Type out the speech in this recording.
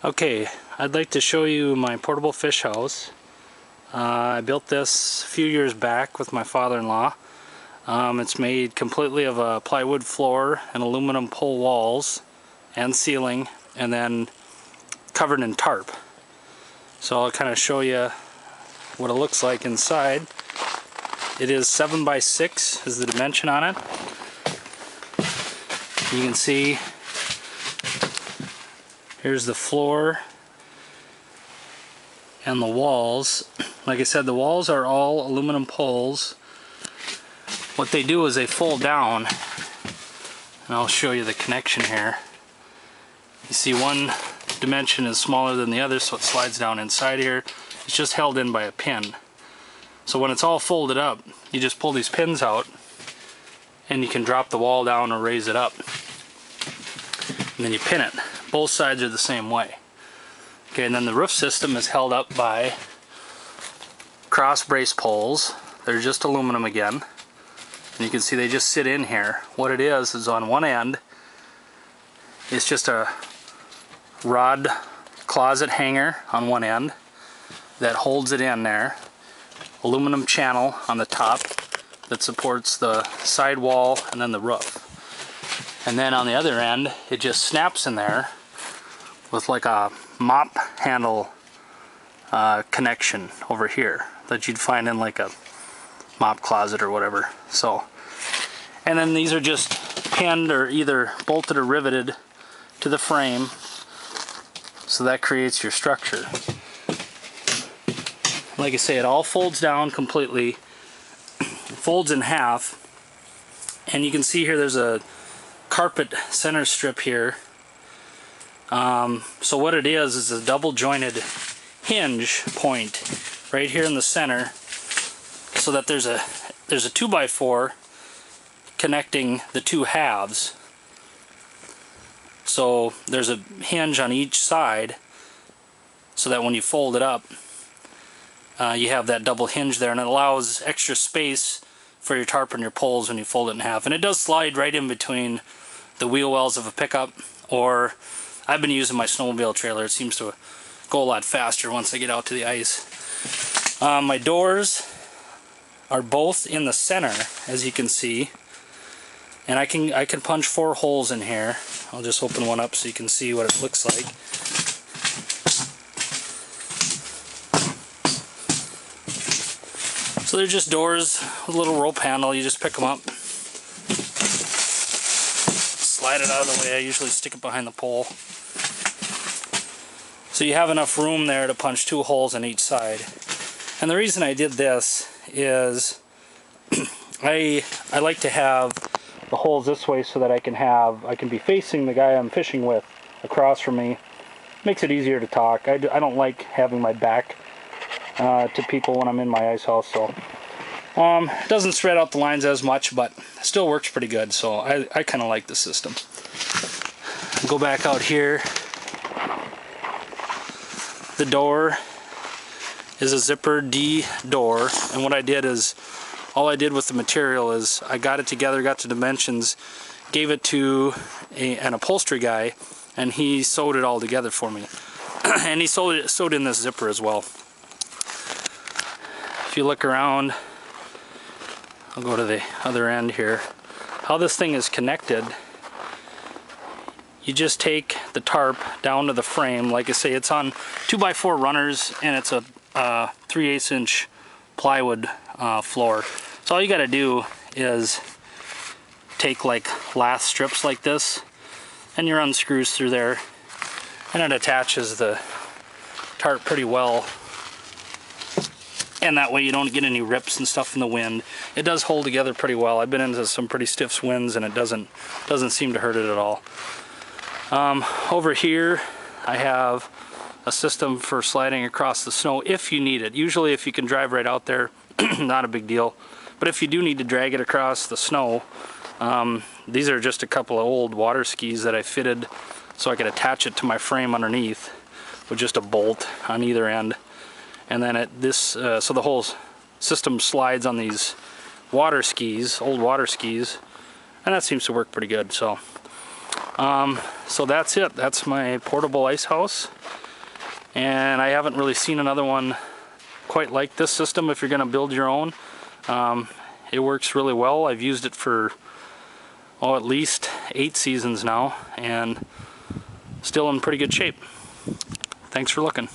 Okay, I'd like to show you my portable fish house. I built this a few years back with my father-in-law. It's made completely of a plywood floor and aluminum pole walls and ceiling, and then covered in tarp. So I'll kind of show you what it looks like inside. It is 7 by 6 is the dimension on it. You can see here's the floor and the walls. Like I said, the walls are all aluminum poles. What they do is they fold down, and I'll show you the connection here. You see one dimension is smaller than the other, so it slides down inside here. It's just held in by a pin. So when it's all folded up, you just pull these pins out and you can drop the wall down or raise it up. And then you pin it. Both sides are the same way. Okay, and then the roof system is held up by cross brace poles. They're just aluminum again. And you can see they just sit in here. What it is on one end, it's just a rod closet hanger on one end that holds it in there. Aluminum channel on the top that supports the side wall and then the roof. And then on the other end, it just snaps in there with like a mop handle connection over here that you'd find in like a mop closet or whatever. So, and then these are just pinned or either bolted or riveted to the frame, so that creates your structure. Like I say, it all folds down completely, folds in half, and you can see here there's a carpet center strip here. So what it is a double jointed hinge point right here in the center, so that there's a 2x4 connecting the two halves. So there's a hinge on each side, so that when you fold it up, you have that double hinge there, and it allows extra space for your tarp and your poles when you fold it in half. And it does slide right in between the wheel wells of a pickup, or I've been using my snowmobile trailer. It seems to go a lot faster once I get out to the ice. My doors are both in the center, as you can see, and I can punch 4 holes in here. I'll just open one up so you can see what it looks like. So they're just doors with a little rope handle. You just pick them up, slide it out of the way. I usually stick it behind the pole. So you have enough room there to punch 2 holes on each side. And the reason I did this is I like to have the holes this way so that I can be facing the guy I'm fishing with across from me. Makes it easier to talk. I don't like having my back to people when I'm in my ice house, so it doesn't spread out the lines as much, but still works pretty good. So I kind of like the system. Go back out here. The door is a zipper D door, and what I did is, all I did with the material is I got it together, got the dimensions, gave it to an upholstery guy, and he sewed it all together for me. And he sewed in this zipper as well. If you look around, I'll go to the other end here. How this thing is connected, you just take the tarp down to the frame. Like I say, it's on 2x4 runners, and it's a 3/8 inch plywood floor. So all you got to do is take like lath strips like this, and you run screws through there, and it attaches the tarp pretty well. And that way you don't get any rips and stuff in the wind. It does hold together pretty well. I've been into some pretty stiff winds, and it doesn't seem to hurt it at all. Over here I have a system for sliding across the snow if you need it. Usually if you can drive right out there, not a big deal. But if you do need to drag it across the snow, these are just a couple of old water skis that I fitted so I could attach it to my frame underneath with just a bolt on either end. And then so the whole system slides on these water skis, old water skis, and that seems to work pretty good. So So that's it. That's my portable ice house. And I haven't really seen another one quite like this system if you're going to build your own. It works really well. I've used it for, oh, at least 8 seasons now, and still in pretty good shape. Thanks for looking.